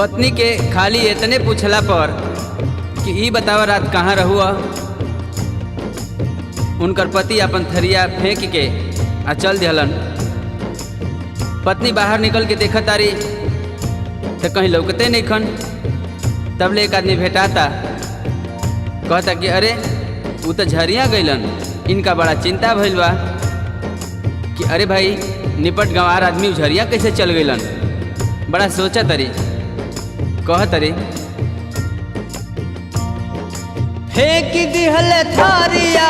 पत्नी के खाली इतने पूछला पर कि ई बतावा रात कहाँ रहुआ, उनकर पति अपन थरिया फेंक के आ चल दिहलन। पत्नी बाहर निकल के देखा तारी तो कहीं लौकते नहीं खन। तब ले एक आदमी भेटाता, कहता कि अरे वो तो झरिया गईलन, इनका बड़ा चिंता भइल बा कि अरे भाई निपट गंवार आदमी झरिया कैसे चल गईलन। बड़ा सोचा तरी, कह तरी फेंक दिहल थारिया,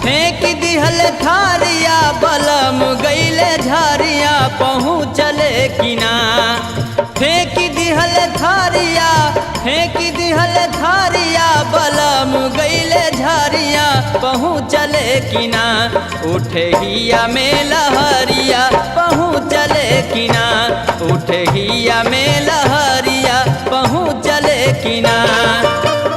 फेंक दिहल थारिया, बलम गईले झरिया पहुँचले किना। फेंक दिहल थारिया, फेंक दिहल थारिया, बलम गईले झरिया पहुँचले किना। उठे हिया में लहरिया पहुँचले किना, उठे हिया में लहरिया पहुँचले किना।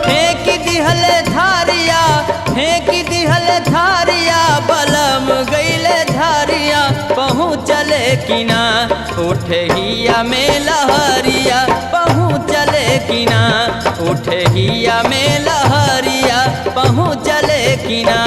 फेंक दिहल थारिया, फेंक दिहल थारिया, बलम गईले झरिया पहुँचले किना। उठे हिया में लहरिया पहुँचले किना, उठे हिया में लहरिया पहुँचले किना।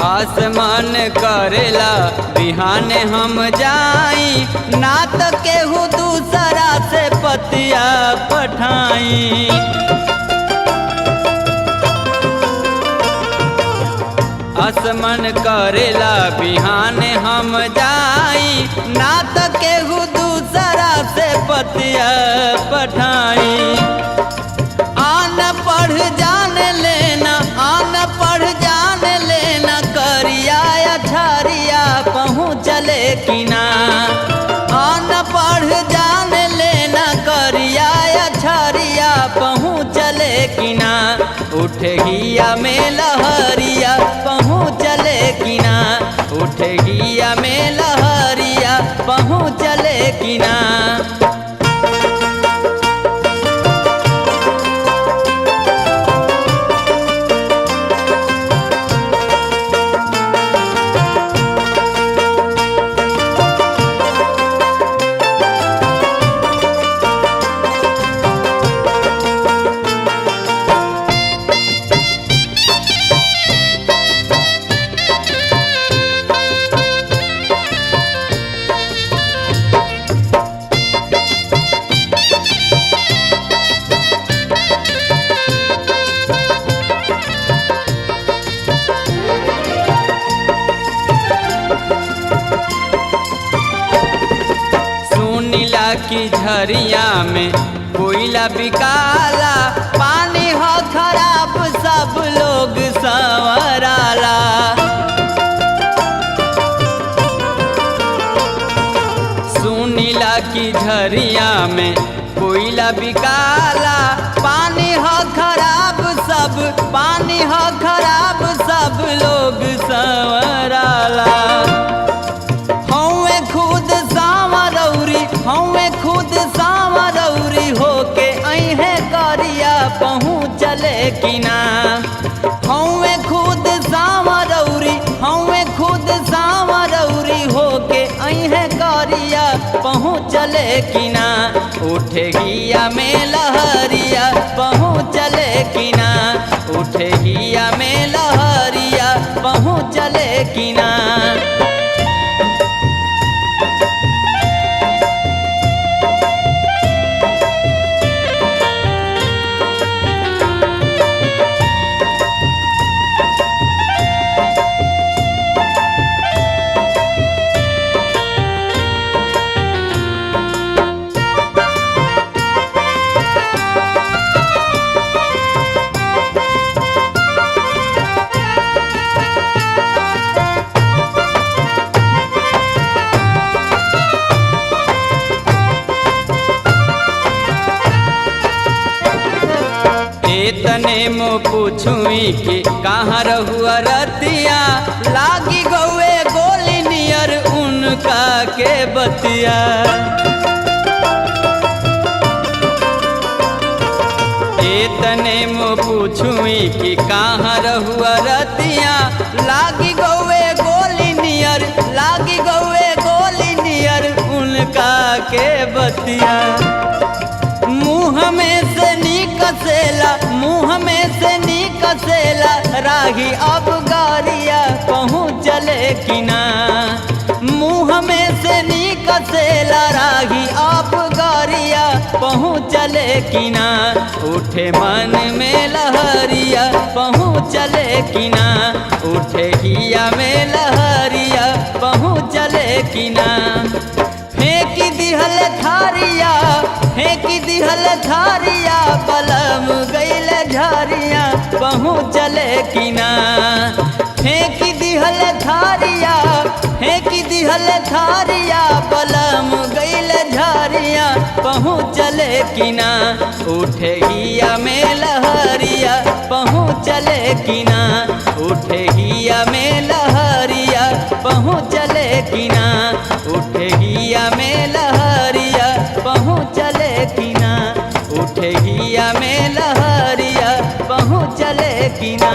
आसमान करेला बिहान हम जाई, ना तो केहू दूसरा से पतिया पठाई। आसमान करेला बिहान हम जाई, ना तो केहू दूसरा से पतिया पठाई। आन पढ़ जान लेना, आन पढ़ जान लेना, करिया झरिया पहुँचले किना। आन पढ़ जान लेना, करिया झरिया पहुँचले किना। उठे हिया में लहरिया पहुँचले किना, उठे हिया में लहरिया पहुँचले किना। की झरिया में कोयला बिकाला, पानी हो खराब सब लोग संवराला। सुनीला की झरिया में कोयला बिकाला, पानी हो खराब सब, पानी हो खराब सब लोग संवराला। हमें खुद सांवरौरी, हमें खुद सांवरौरी होके अहे करिया पहुँचले किना। हमें खुद सांवरौरी, हमें खुद सांवरौरी होके अहे करिया पहुँचले किना। उठे हिया में लहरिया पहुँचले किना, उठे हिया में लहरिया पहुँचले किना। तने मो पूछुई कि कहाँ रहुआ रतिया, लागी गौए गोली नियर उनका के बतिया। तने मो पूछुई कि कहाँ रहुआ रतिया, लागी गौए गोली नियर, लागी गौए गोली नियर उनका के बतिया। मुँह में से निकसेला, मुँह में से निकसेला राही अब गारिया पहुँचले कि ना। मुँह में से निकसेला राही अब गारिया पहुँचले कि ना। उठे मन में लहरिया पहुँचले कि ना, उठे हिया में लहरिया पहुँचले कि ना। फेंक दिहल थारिया, फेंक दिहल थारिया, बलम गईल झारिया पहुँचले कि ना। फेंक दिहल थारिया, फेंक दिहल थारिया, बलम गईल झारिया पहुँचले कि ना। उठे हिया में लहरिया पहुँचले कि ना, उठे हिया में लहरिया पहुँचले कि ना, उठे हिया में लहरिया पहुँचले कि ना, उठे हिया में लहरिया पहुँचले कि ना।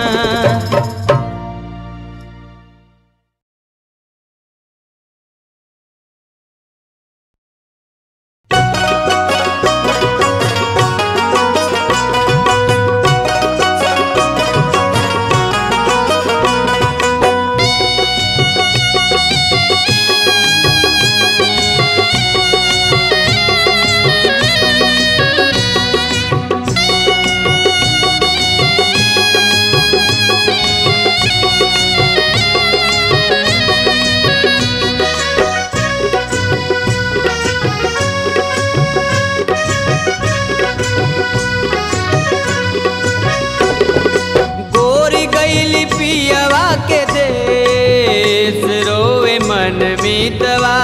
मीतवा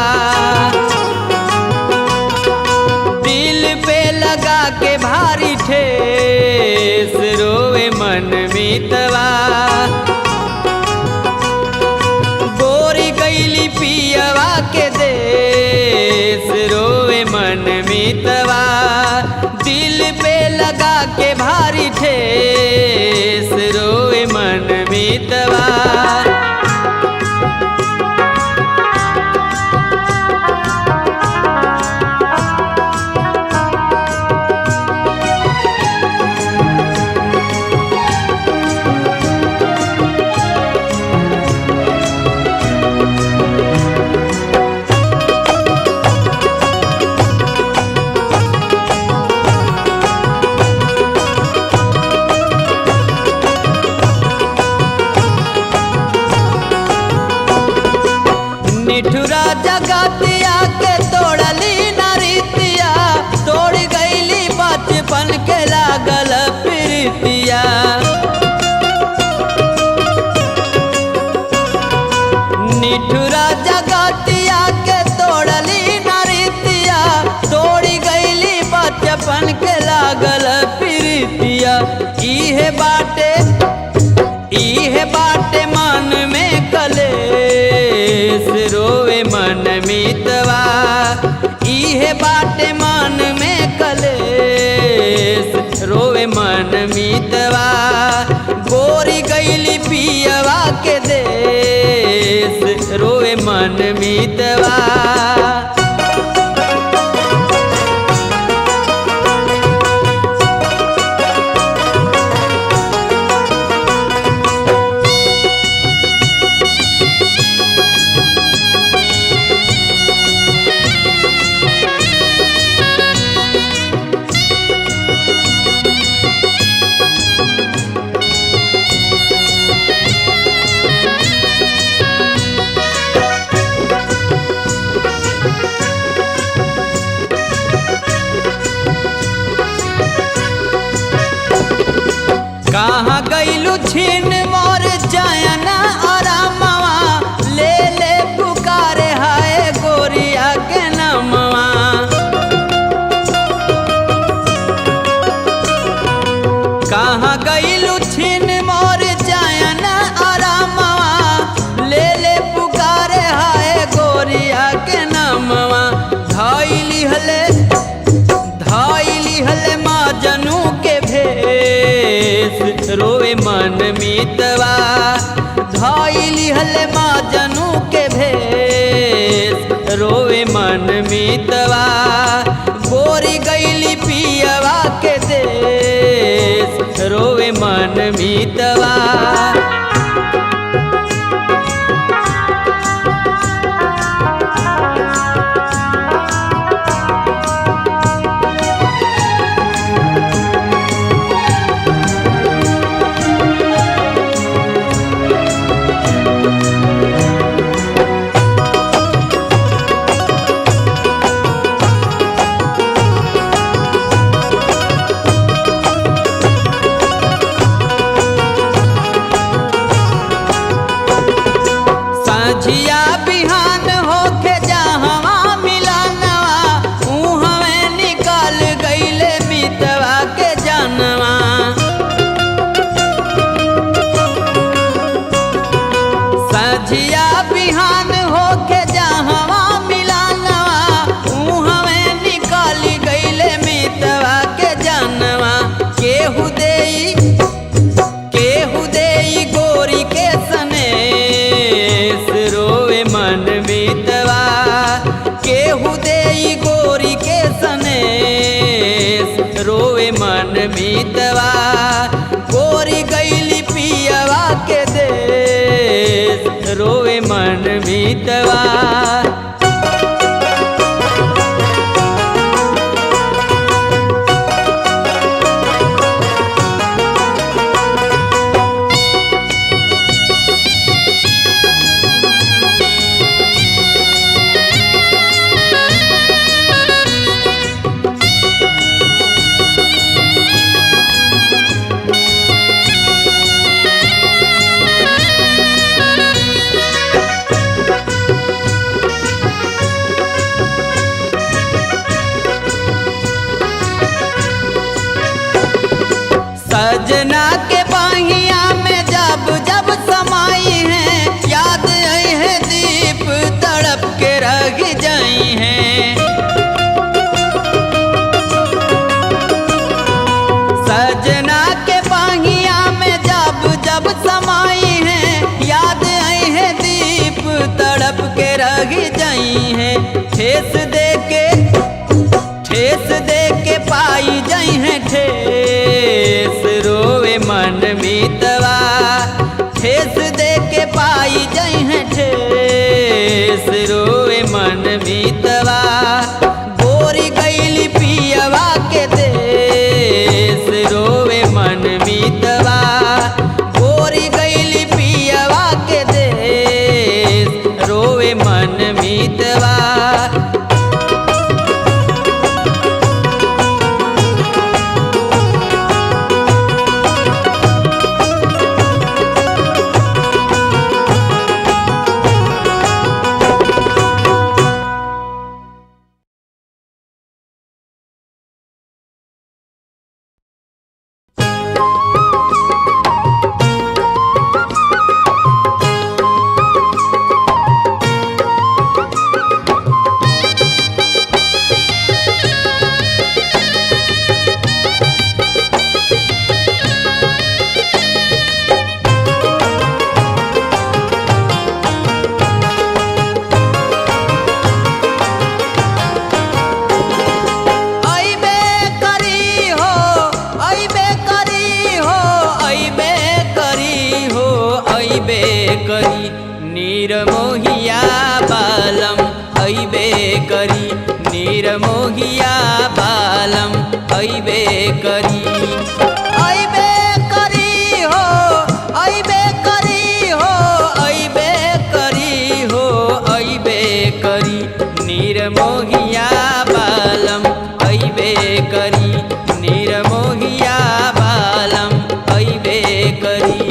दिल पे लगा के भारी ठेस रोवे मन मीतवा। गोरी गईली पियवा के देश रोवे मन मीतवा। दिल पे लगा के भारी ठेस रोवे मन मीतवा। निठुरा जगतिया के तोड़ली नरीतिया, तोड़ गईली बचपन के लागल प्रीतिया। निठुरा जगतिया के तोड़ली नरीतिया, तोड़ गईली बचपन के लागल प्रीतिया। इहे बाटे मन में कलेस रोवे मन मीतवा। इहे बाटे मन में कलेस रोवे मन मीतवा। गोरी गईली पियवा के देश रोवे मन मीतवा। लिहल मजनू के भेष रोवे मन मीतवा गोरी गईली पियवा के देश रोवे मन मीतवा झिया बिहान होके जहवा मिलनवा उहवे निकल गईले मितवा के जनवा सझिया बिहान होके जहवा मिलनवा उहवे निकल गईले मितवा के जनवा केहू देई गोरी के सने रोवे मन मीतवा केहू देई गोरी के सनेस रोवे मन मीतवा गोरी गईली पियवा के देश रोवे मन मीतवा सजना के बाहिया में जब जब समाई है याद आई है दीप तड़प के रह जाई हैं सजना के बाहिया में जब जब समाई है याद आई है दीप तड़प के रह जाई हैं ठेस दे के पाई जाई है ठेस रोवे मन मीतवा ठेस दे के पाई जाई है ठेस रोवे मन मीतवा गोरी गईली पियवा के देश रोवे मन मीतवा गोरी गईली पियवा के देश रोवे मन मीतवा करी नीरमोहिया बालम अइबे करी नीरमोहिया बालम अइबे करी अइबे करी हो अइबे करी हो अइबे करी हो अइबे करी नीरमोहिया बालम अइबे करी नीरमोहिया बालम अइबे करी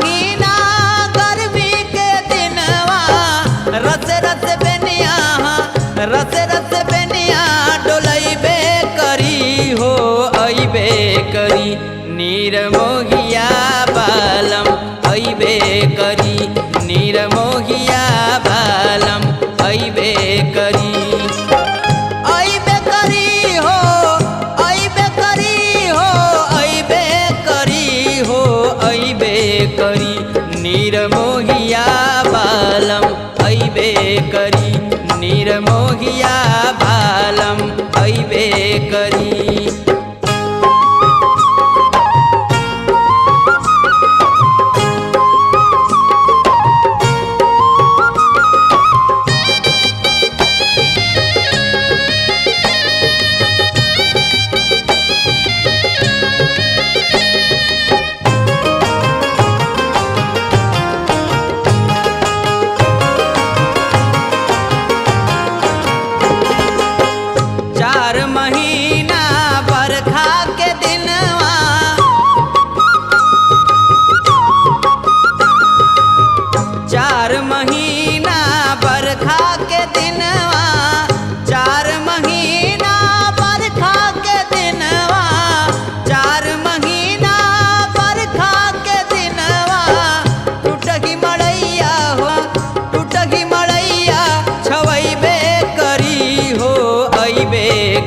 महीना गर्मी के दिनवा रस रस बेनिया रस रस बेनिया डोलैबे करी हो अइबे करी नीरमोहिया बालम अइबे करी नीरमोहिया बालम अइबे करी अइबे करी हो अइबे करी हो अइबे करी हो अइबे करी नीरमोहिया बालम अइबे करी नीरमोहिया बालम अइबे करी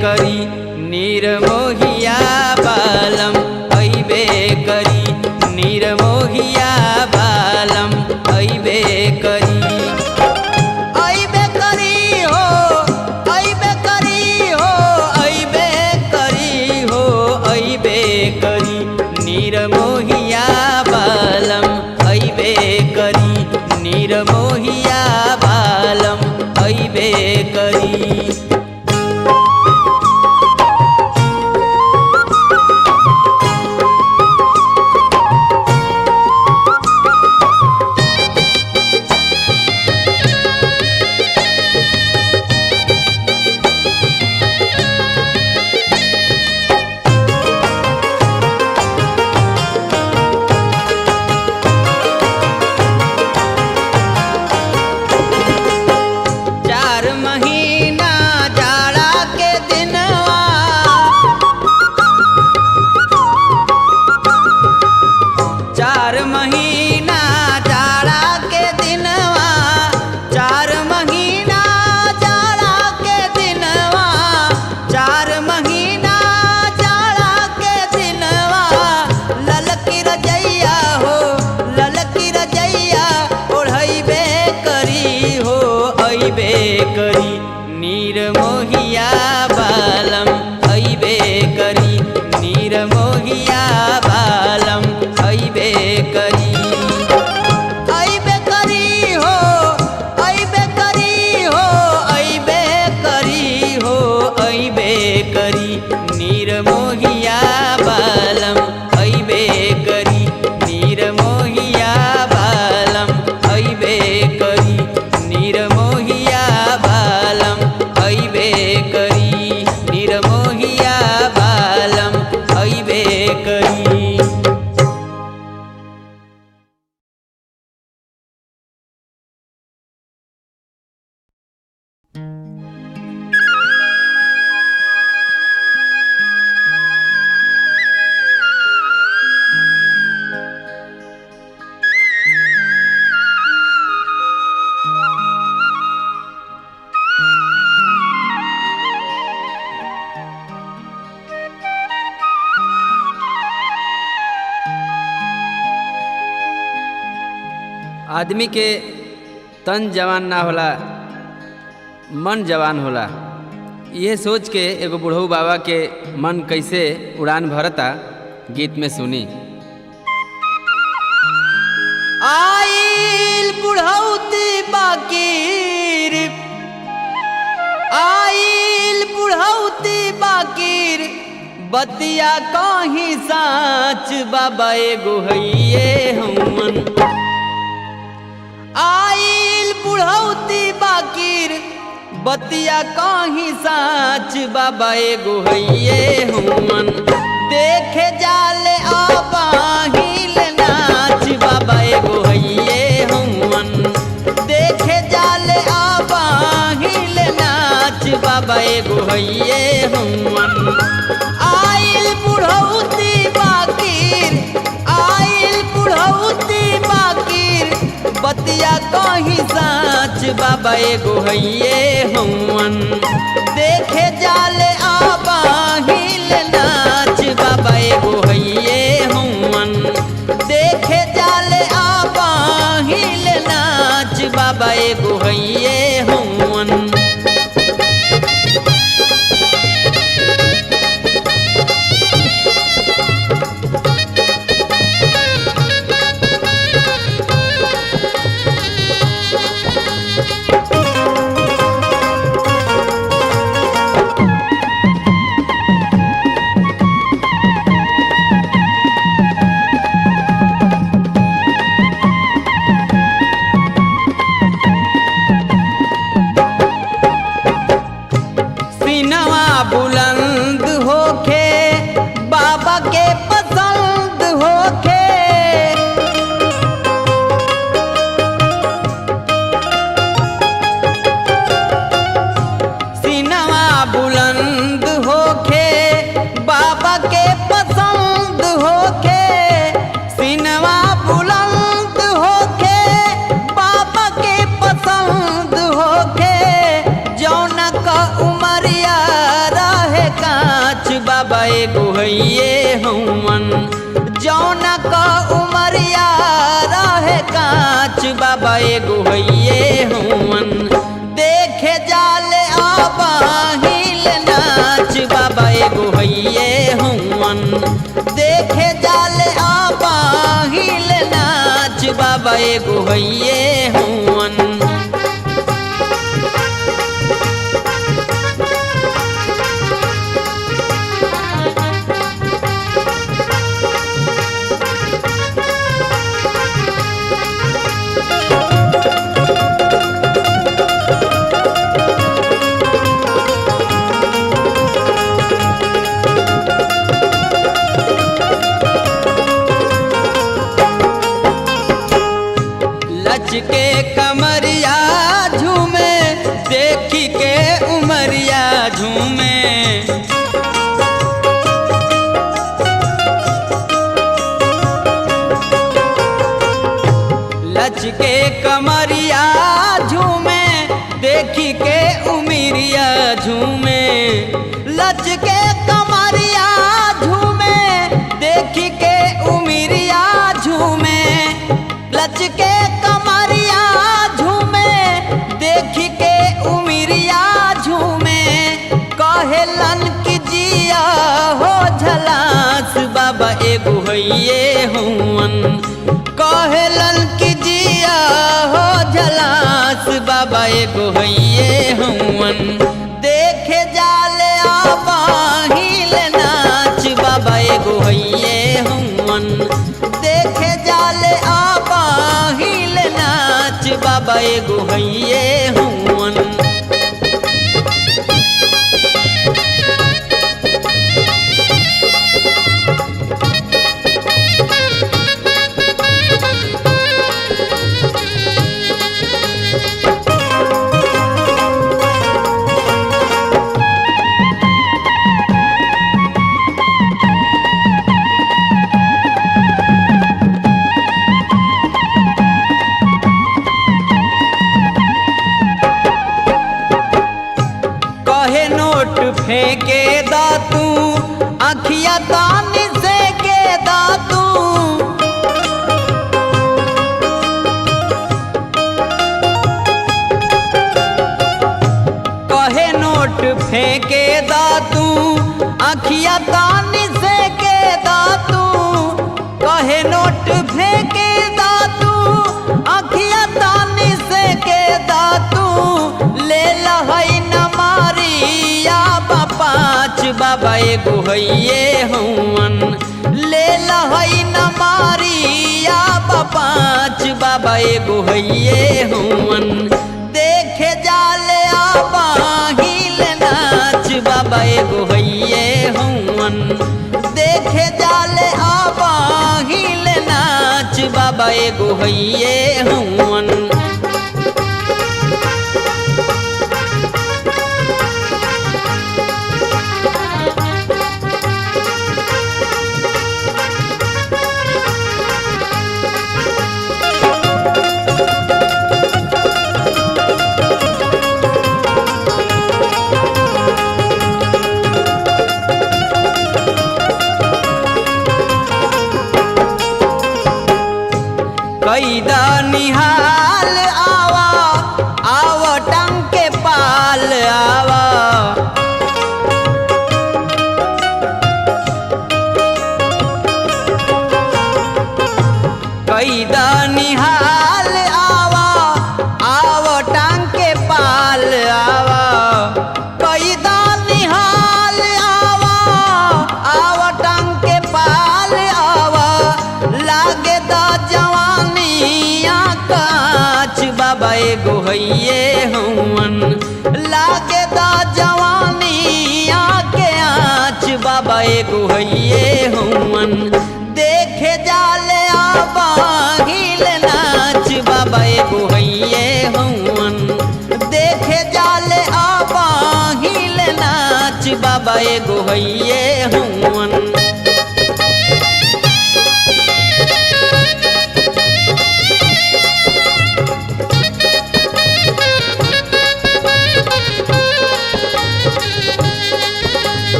करी नीरमोहिया बालम अइबे करी नीरमोहिया बालम अइबे करी अइबे करी हो अइबे करी हो अइबे करी हो अइबे करी नीरमोहिया बालम अइबे करी नीरमोहिया बालम अइबे करी करी नीरमोहिया बालम अइबे करी नीरमोहिया बालम अइबे करी अइबे करी हो अइबे करी हो अइबे करी हो अइबे करी नीरमोहिया बालम अइबे करी नीरमोहिया बालम अइबे करी नीरमोहिया बालम अइबे करी नीरमोहिया बालम अइबे करी आदमी के तन जवान ना होला मन जवान होला। यह सोच के एगो बुढ़ऊ बाबा के मन कैसे उड़ान भरता गीत में सुनी। आइल बुढ़ौती बाकीर आइल बुढ़ौती बाकीर बतिया कहीं साच बाबा एगो हइये हमन। आइल बुढ़ौती बाकीर बतिया कहीं साच बाबा एगो हइये हमन। देखे जाले आबाहिल नाच बाबा बाबा एगो हइये हवन। आइल बुढ़ौती बाकीर, आइल बुढ़ौती बाकीर, बतिया कहीं साच बाबा एगो हइये हवन। देखे जाले आबाहिल नाच बाबा एगो हइये हवन। देखे जाले आबाहिल नाच बाबा एगो हइये हवन। सीनवा बुलंद होखे बाबा के पसंद होखे। सीनवा बुलंद होखे बाबा के पसंद होखे। सीनवा बुलंद होखे बाबा के पसंद होखे। जौना का उमरिया रहे कांच बाबा एगो हइये हवन। जौना का उमरिया रहे कांच बाबा एगो हइये हवन। देखे जाले आबाहिल नाच बाबा एगो हइये हवन। देखे जाले आबाहिल नाच बाबा एगो हइये हवन। लच के कमरिया झूमे देखी के उमरिया झूमे। लच के कमरिया झूमे देखी के उमरिया झूमे। लच के कमरिया झूमे देखी के उमरिया झूमे। लच के कमरिया झूमे देखी के उमरिया झूमे। कहेलन कि जिया हो झलास बाबा एगो हइये हवन। कहेलन कि जिया हो झलास बाबा एगो हइये हवन। देखे जाले आबाहिल नाच बाबा एगो हइये हवन। देखे जाले आबाहिल नाच बाबा एगो हइये हवन। कहे नोट फेंके दातू अखिया तान से के दातू। कहे नोट फेंके दातू अखिया तान से के दातू। कहे नोट फेंके दातू अखिया तान से के दातू। ले लहई न मारिया पाँच बाबा एगो हइये हवन। ले लहई न मारिया पाँच बाबा एगो हइये हवन। देखे जाले आबाहिल नाच बाबा एगो हइये हवन। देखे जाले आबाहिल नाच बाबा एगो हइये हवन। निहाल आवा आवा टंग के पाल आवा कैदा निहाल आवा आवा टंग के पाल आवा कैदा निहाल आवा आवा टंग के पाल आवा लागे दा जवानिया काच बाबा एगो हइये हवन लागे दा जवानिया के आँच बाबा एगो हइये हवन देखे जाले आबा हिल नाच बाबा एगो हइये हवन देखे जाले आबा हिल नाच बाबा एगो हइये हवन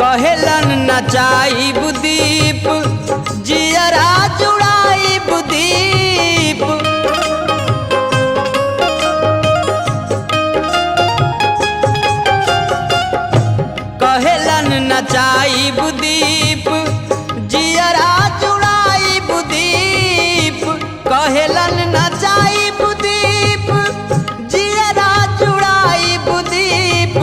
कहेलन नचाई बुदीप जियरा जुड़ाई बुदीप कहेलन नचाई बुदीप जियरा जुड़ाई बुदीप कहेलन नचाई बुदीप जियरा जुड़ाई बुदीप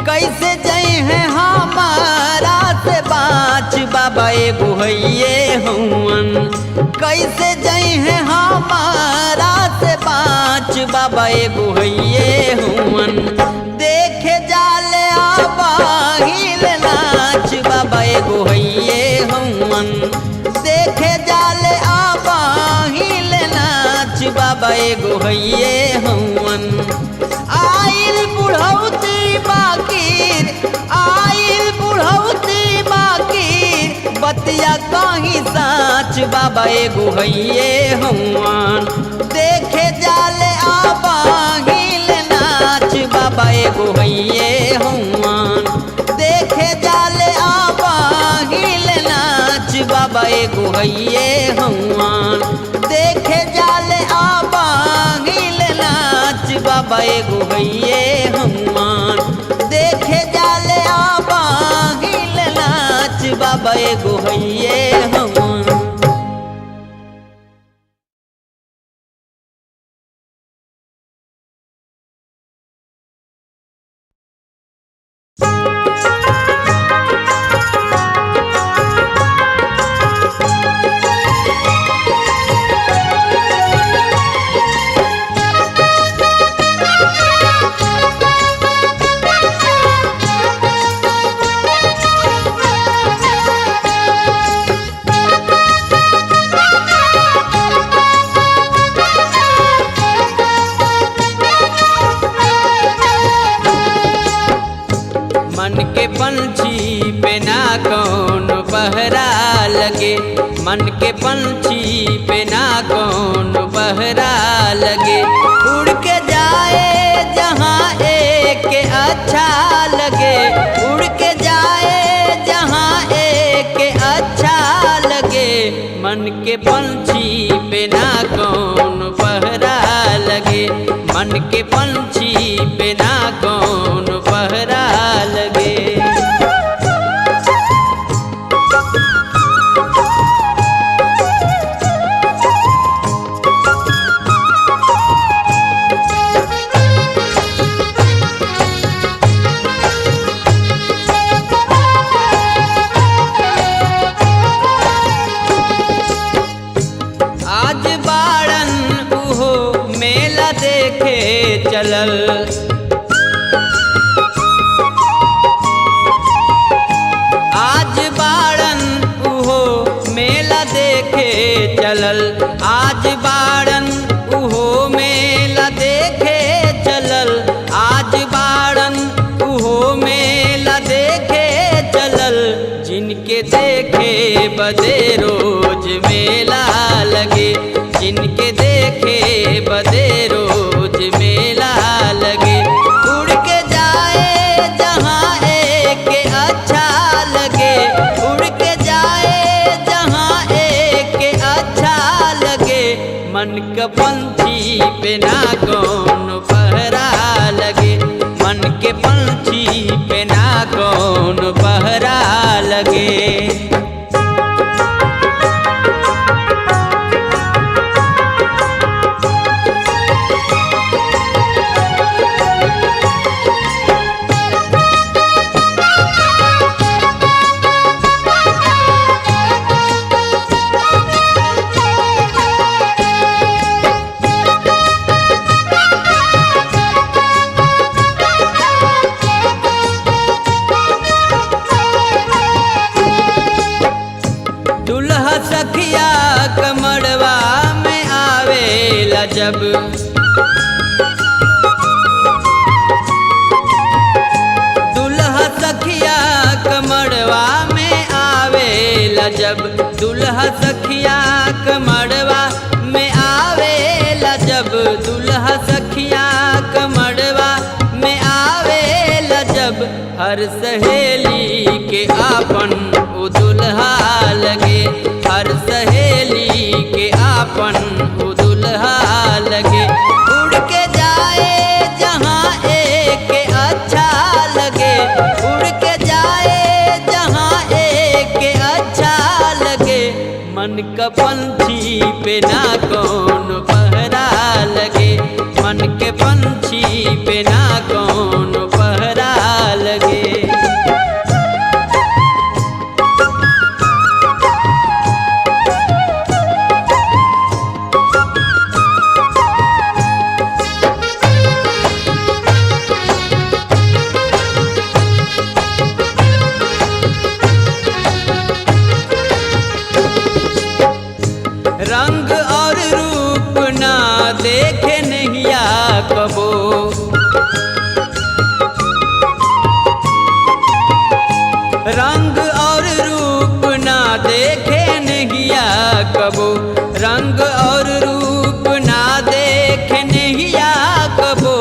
कैसे जई है हमारा से बाँच बाबा एगो हइये हवन कैसे जई है हमारा से बाँच बाबा एगो हइये हवन देखे जाले आबा हिल नाच बाबा एगो हइये हवन देखे जाले आबा हिल नाच बाबा एगो हइये हवन आइल बुढ़ौती बाकीर आइल बुढ़ौती बाकीर बतिया कहीं साँच बाबा एगो हइये हवन देखे जाले आबा हिल नाच बाबा एगो हइये हवन देखे जाले आबा हिल नाच बाबा एगो हइये हवन देखे जाले आबा हिल नाच बाबा एगो हइये हवन देखे जाले आबा हिल नाच बाबा एगो हइये हवन मन के पंछी पे ना कौन पहरा लगे मन के पंछी पे ना कौन पहरा लगे उड़ के जाए जहाँ एक अच्छा लगे उड़ के जाए जहाँ एक अच्छा लगे मन के पंछी पे ना कौन पहरा लगे मन के पंछी पे ना कौन पहरा लगे आज बाड़न उहो मेला देखे चलल आज बाड़न उहो मेला देखे चलल आज बाड़न उहो मेला देखे चलल आज बाड़न उहो मेला देखे चलल जिनके देखे बदे रोज में मन के पंछी पे ना कौन पहरा लगे, मन के पंछी पे ना कौन पहरा लगे। दुल्हा सखिया कमड़वा में आवेला जब, दुल्हा सखिया कमड़वा में आवेला जब, दुल्हा सखिया कमड़वा में आवेला जब, दुल्हा सखिया कमड़वा में आवेला जब, हर सहेली के आपन ओ दुल्हा लगे, हर सहेली के आपन ओ दुल्हा लगे। उड़ के जाए जहाँ एक अच्छा लगे, उड़ के जाए जहाँ एक अच्छा लगे, मन का पंछी पे ना कौन पहरा लगे, मन के पंछी पे ना कौन पहरा लगे। रंग और रूप ना देखे नैया कबो, रंग और रूप ना देखे नैया कबो, रंग और रूप ना देखे नैया कबो,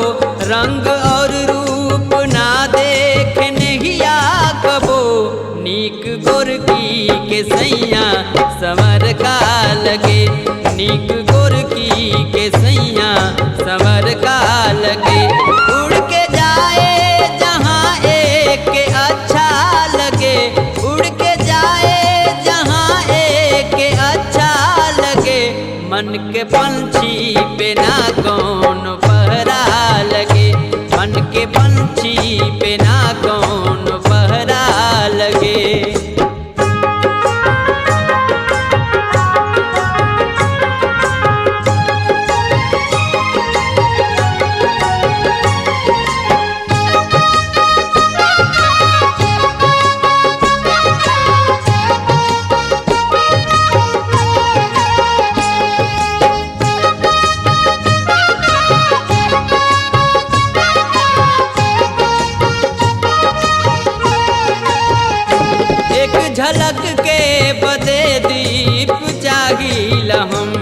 रंग और रूप ना देखे नैया कबो, नीक गोरकी के सैया संवर का लगे, नीक गोरकी के सैया संवर का लगे। उड़ के जाए जहाँ एक अच्छा लगे, उड़ के जाए जहाँ एक अच्छा लगे, मन के पंछी पे ना कौन पहरा लगे, मन के पंछी पे ना कौन पहरा लगे। झलक के बदे दीप चाहिला हम,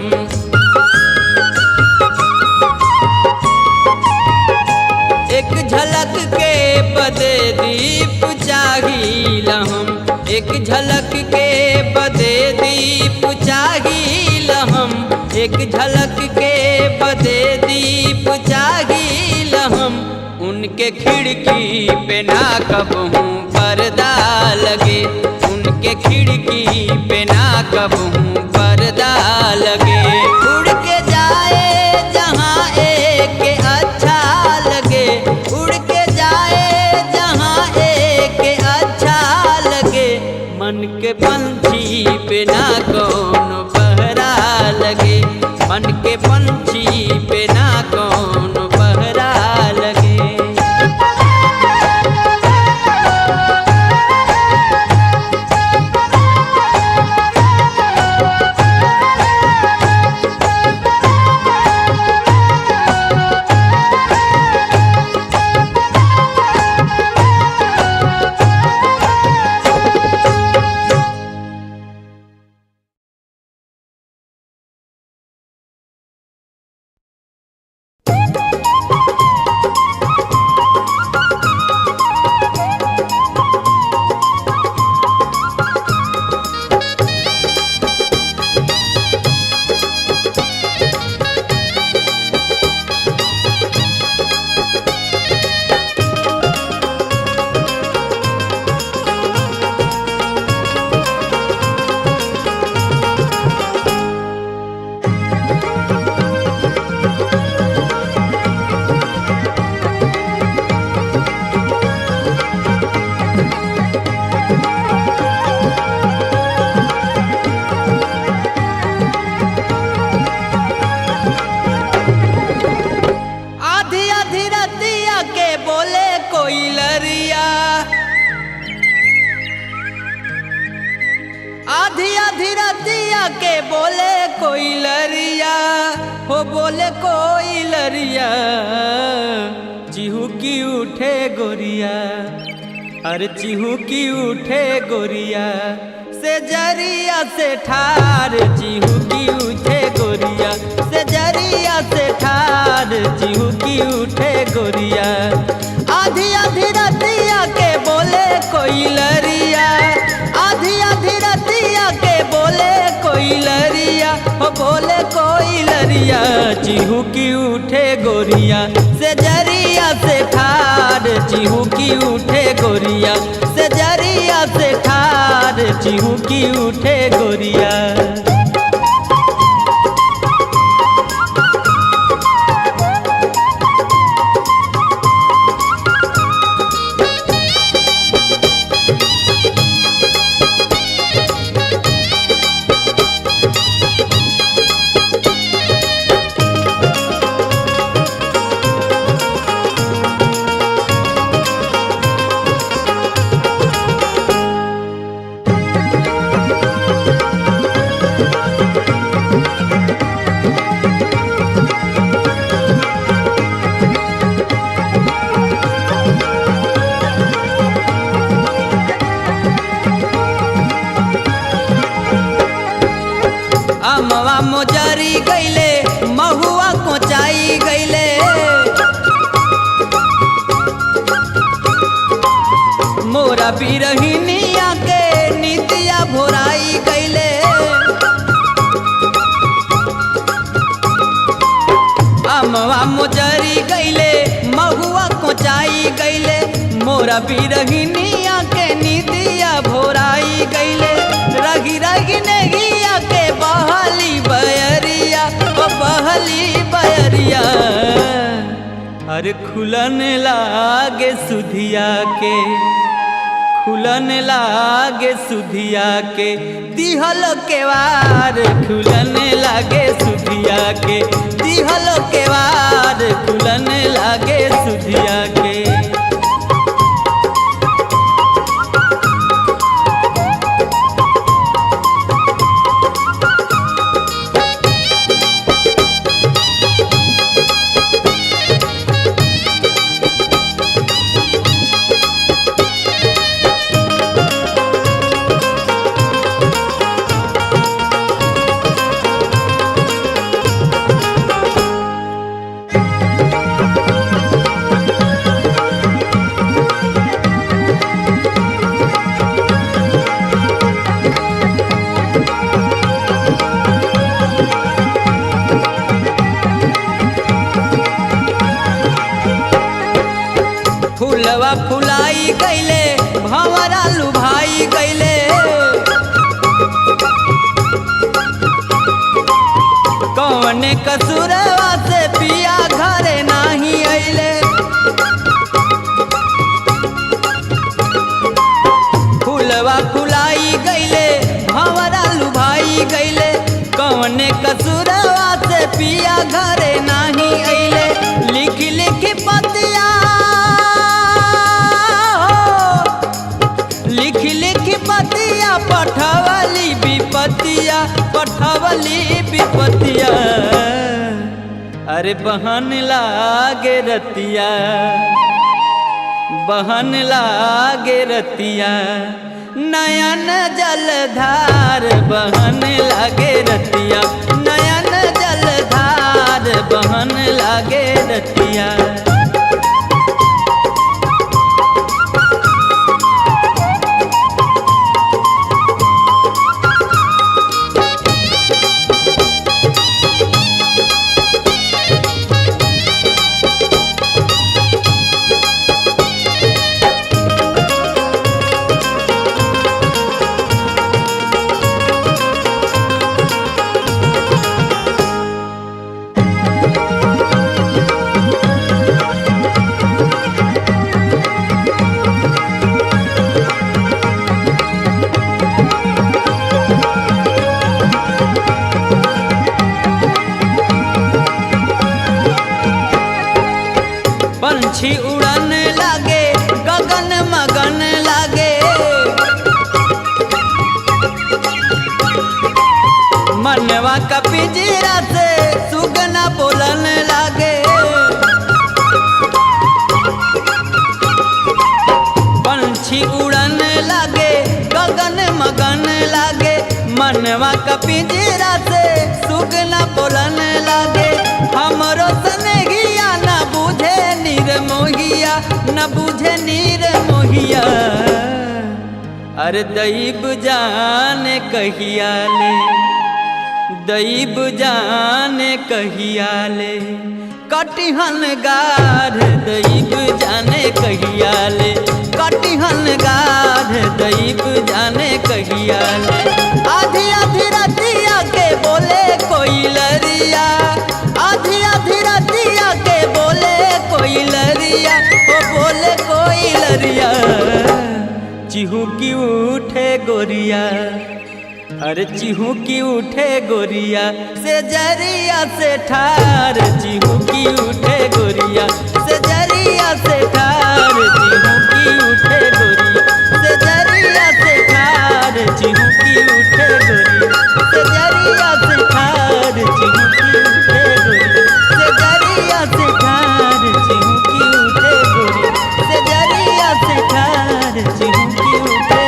एक झलक के बदे दीप चाहिला हम, एक झलक के बदे दीप चाहिला हम, एक झलक के बदे दीप चाहिला हम, उनके खिड़की पे ना कबहू पर्दा लगे, उनके खिड़की पे ना कबहू पर्दा लगे। उड़ के जाए जहाँ एक अच्छा लगे, उड़ के जाए जहाँ एक अच्छा लगे, मन के पंछी पे ना कौन पहरा लगे, मन के पंछी पे ना कौन पहरा लगे। हो बोले कोई लरिया चिहुकी उठे गोरिया, अरे चिहुकी उठे गोरिया से जरिया से ठार, चिहुकी उठे गोरिया से जरिया से ठार, चिहुकी उठे गोरिया। आधी आधी रतिया के बोले कोई लरिया, आधी आधी रतिया के बोले कोई लरिया, हो बोले कोई लरिया चिहुकी उठे गोरिया से जरिया से ठार, चिहुकी उठे गोरिया से जरिया से ठार, चिहुकी उठे गोरिया। अमवा मोजरी गईले महुआ कोचाई गईले, मोरा बिरहिनिया के नितिया भोराई गईले। अमवा मोजरी गईले महुआ कोचाई गईले, मोरा बिरहिनिया के नितिया भोराई गईले। रही रही नगिया के बहली बयरिया, ओ बहली बयरिया, अरे खुलन लागे सुधिया के, खुलन लागे सुधिया के दिहल के वार, खुलन लागे सुधिया के दिहल के वार, खुलन लागे सुधिया के। फूलवा फुलाई गईले भंवरा लुभाई गईले, कौने कसूरवा से पिया घरे नाही अइले। फूलवा फुलाई गईले भंवरा लुभाई गईले, कौने कसूरवा से पिया घरे नाही अइले। लिख लिख पतिया, लिख लिख पतिया पठवली विपतिया, पठवली विपतिया, अरे बहन लागे रतिया, बहन लागे रतिया, नयन जलधार बहन लागे रतिया, नयन जलधार बहन लागे रतिया। पंछी उड़न लागे गगन मगन लागे, मनवा का पिंजरा से सुग सुगना बोलन लागे। पंछी उड़न लागे गगन मगन लागे, मनवा का पिंजरा से सुगना बोलन लागे। हमरो सनगिया न बुझे निर्मोहिया, न बुझे निर्मोहिया। अरे दैब जाने कहिया ले, दैब जाने कहिया ले, कटिहन गाढ़ दैब जाने कहिया ले, कटिहन गाढ़ दैब जाने कहिया ले। आधी आधी रतिया के बोले कोई लरिया, आधी आधी रतिया के बोले कोई लरिया, ओ बोले कोई लरिया। चिहू की उठे गोरिया, अरे चिहू की उठे गोरिया, से जरिया से ठार चिहू की उठे गोरिया, से जरिया से ठार चिहू की उठे गोरिया, से जरिया से ठार चिहू की उठे गोरिया, से जरिया से ठार चिहू की उठे गोरिया, से जरिया से ठार चिहू की उठे गोरिया, से जरिया से ठार चिहू की उठे।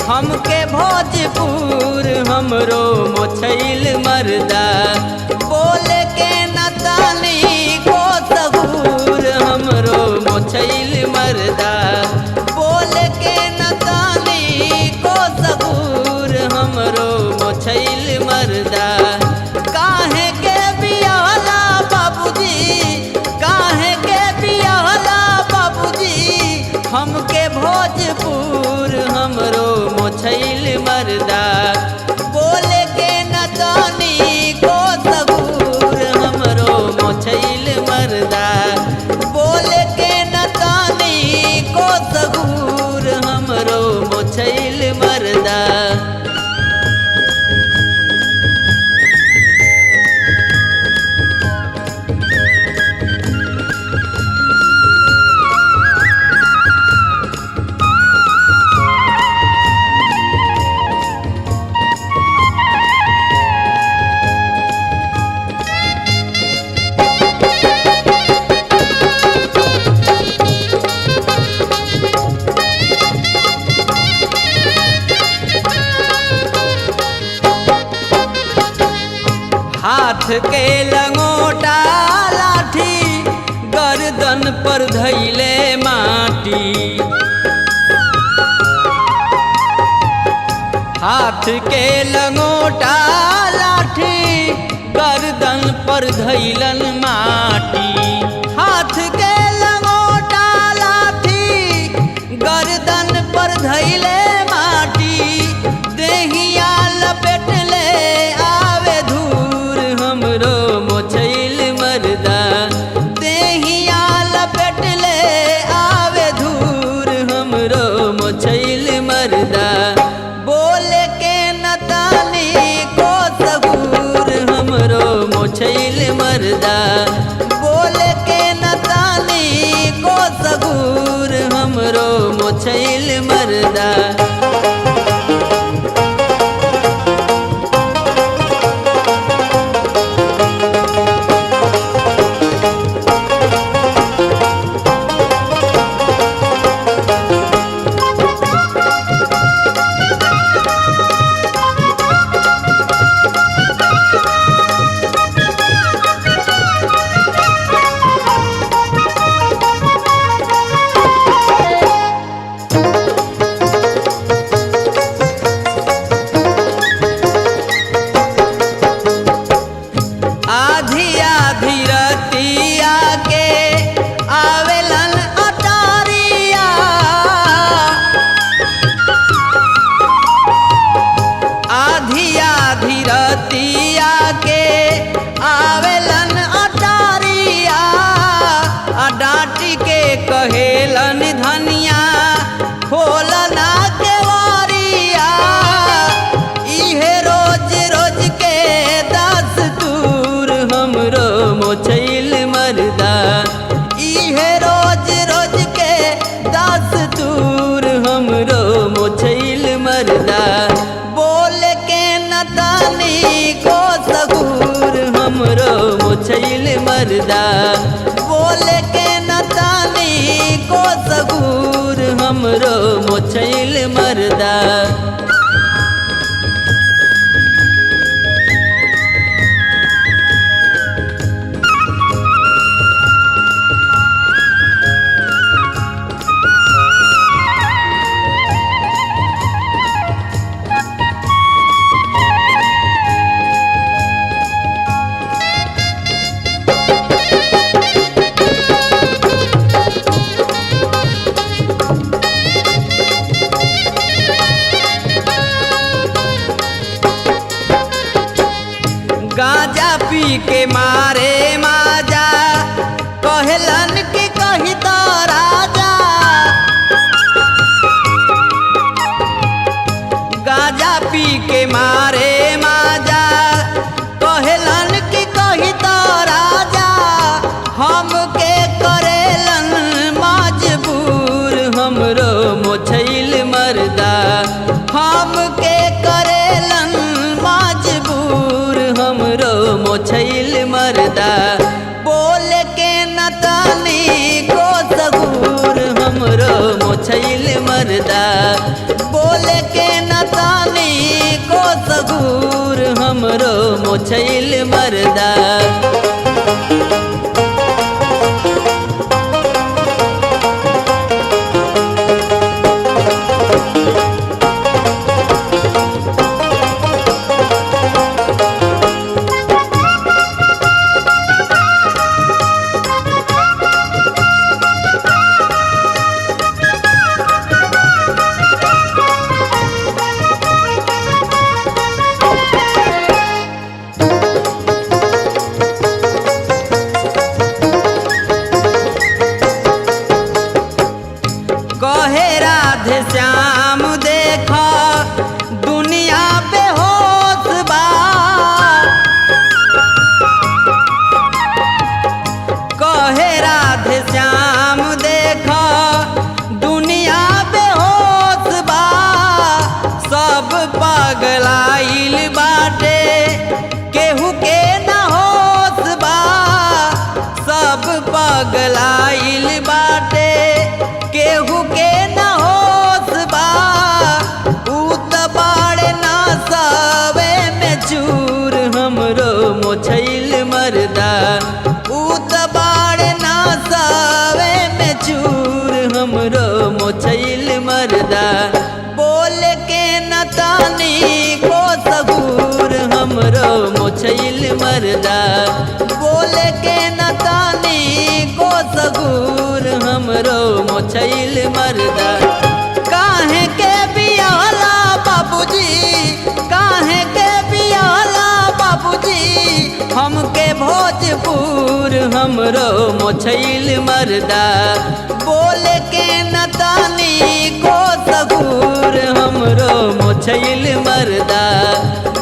हमके भोजपुर हमरो मोछैल मर्दा, बोले के नतानी को सबूर हमरो मोछैल मर्दा, बोले के नतानी को सबूर हमरो मोछैल मर्दा। काहे के बियाला बाबूजी, काहे के बियाला बाबूजी, हमके भोजपुर हमरो मोछैल मर्दा, बोले के नतानी को सबूर हमरो मोछैल मर्दा, बोले के नतानी को सबूर हमरो मोछैल मर्दा। हाथ के लंगोटा लाठी गर्दन पर धैले माटी, हाथ के लंगोटा लाठी गर्दन पर धैलन माटी, हाथ के लंगोटा लाठी गर्दन पर धैले माटी, देहिया लपेट ले आवे धूर हमरो मोछैल मर्दा, देहिया लपेट ले आवे धूर हमरो मोछैल मर्दा, बोले के नतानी को सबूर हमरो मोछैल मर्दा, बोले के नतानी को सबूर हमरो मोछैल मर्दा। मर्दा बोले के नतानी को सबूर हमरो मोछैल मर्दा। गांजा पी के मारे माजा कहलन कि कही तो राजा। गांजा पी के मारे माजा कहलन कि कही तो राजा। हमके करेलन मजबूर हमरो मोछैल मर्दा। हमके करेलन मजबूर हमरो मोछैल मर्दा बोल के नतानी को सबूर हमरो मोछैल मर्दा। बोल के नतानी को सबूर हमरो मोछैल मर्दा। कहे राधे श्याम देखा दुनिया बेहोश बा। कहे राधे श्याम देखा दुनिया बेहोश बा। सब पगलाइल बाटे केहू के न होश बा। सब पगलाइल बाटे केहू के न होश बा। ऊ त बाड़े ना सवे में चूर हमरो मोछैल मर्दा। ऊ त बाड़े ना सवे में चूर हमरो मोछैल मर्दा बोल के नतानी को सबूर हमरो मोछैल मर्दा। बोल के नतानी को सबूर हमरो मोछैल मर्दा। काहे के बियाला बाबूजी काहे के बियाला बाबूजी हमके भोजपुर हमरो मोछैल मर्दा। बोल के नतानी को सबूर हमरो मोछैल मर्दा।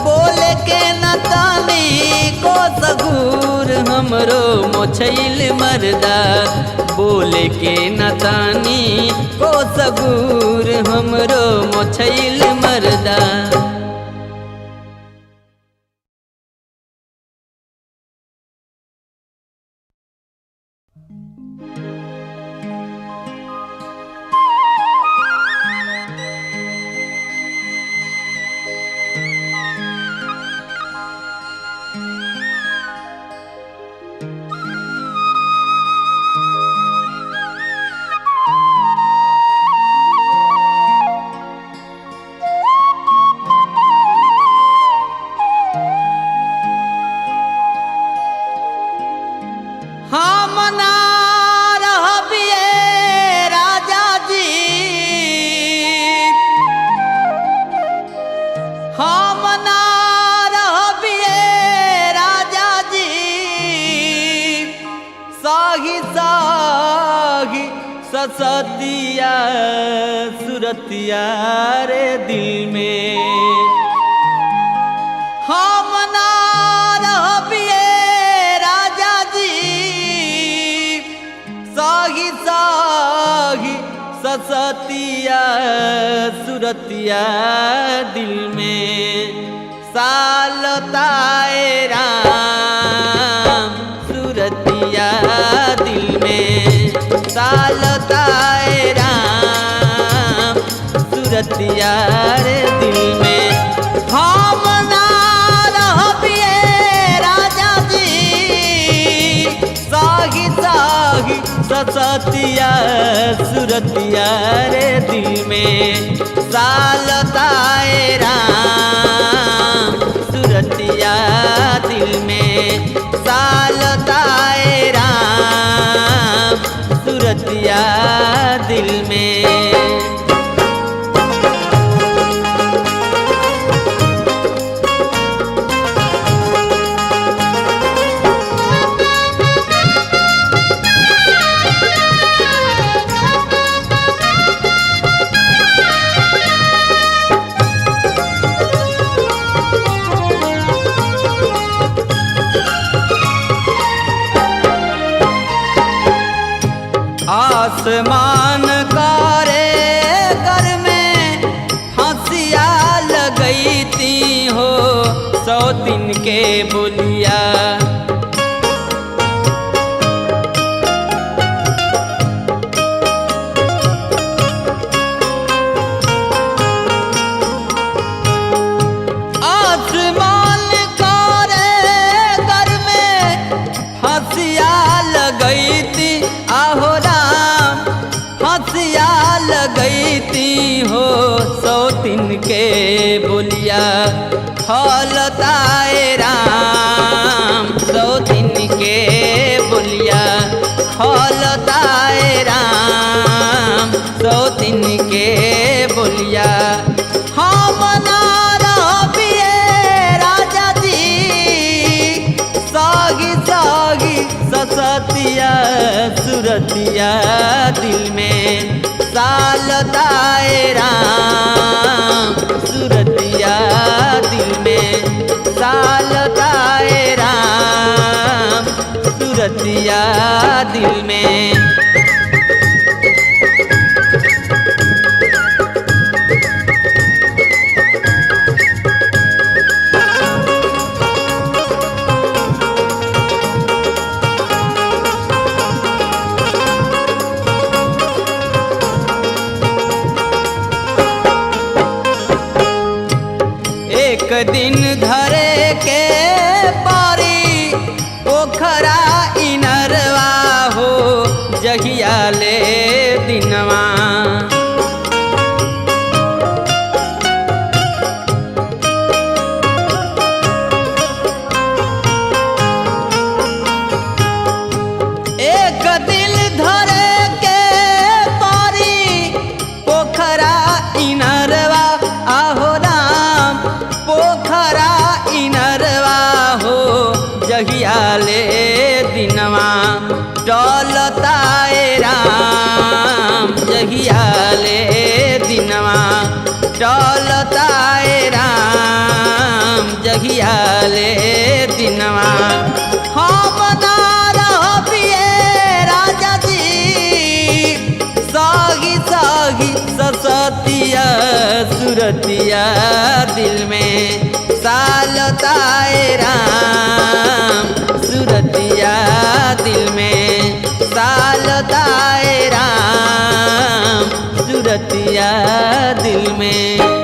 बोल के नतानी को सबूर हमरो मोछैल मर्दा। बोल के नतानी को सबूर हमरो मोछैल मर्दा। हम ना रहबिए राजा जी। हम ना रहबिए राजा जी। साही साही ससतिया सुरतिया रे दिल में। हम ना रहबिए राजा जी। साही साही ससतिया सुरतिया दिल में। सालताए राम सुरतिया सुरतिया रे दिल में। हम ना रहबिए राजा जी साही साही ससतिया सुरतिया रे दिल में। सालताए राम सुरतिया दिल में। सालताए राम सुरतिया दिल में। आसमान कारे घर में हंसिया लगई थी हो सौतीन के बोलिया। आसमान कारे घर में हंसिया लगई थी आहो हंसिया लगई थी हो सौतीन के बोलिया। खलताए राम सौतीन के बोलिया। खलताए राम सौतीन के बोलिया। हम ना रहबिए राजा जी सागी सागी ससतिया सुरतिया दिल में। सालताए राम सुरतिया दिल में। सालताए राम सुरतिया दिल में। एक दिन धरे के पारी पोखरा इनरवा हो जहिया ले दिनवा। एक दिन धरे के पारी पोखरा इनरवा आहो राम पोखरा इनरवा हो जहिया ले दिनवा। टलताए राम जहिया ले दिनवा। टलताए राम जहिया ले दिनवा। हम ना रहबिए राजा जी सागी सागी ससतिया सुरतिया दिल में। सालताए राम सुरतिया दिल में। सालताए राम सुरतिया दिल में।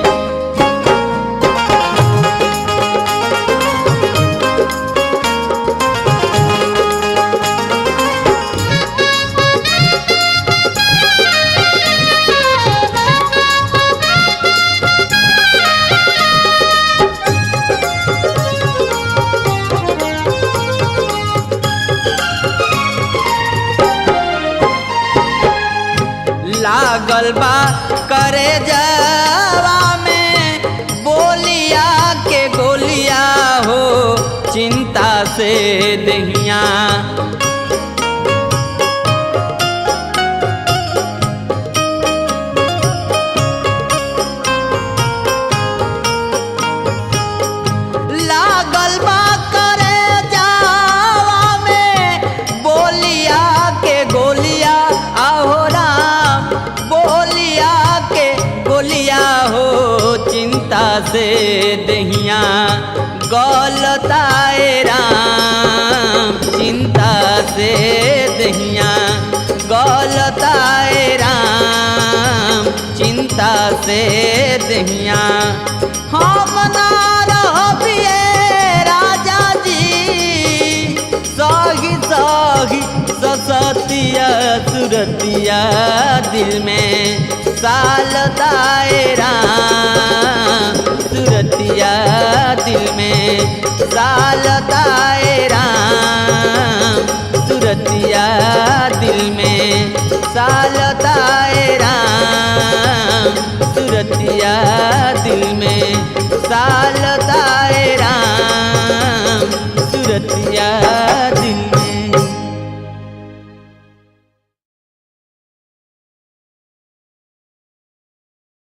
लागल बा करे जवा में बोलिया के गोलिया हो चिंता से दहिया। लागल बा करे जवा में बोलिया के गोलिया आहो राम बोलिया के गोलिया हो चिंता से दहिया। गलताए राम चिंता से दहिया। गलताए राम चिंता चिता से दहिया हम ना रहिए राजा जी साही साही ससतिया सुरतिया दिल में साल दायरा सुरतिया दिल में साल दायरा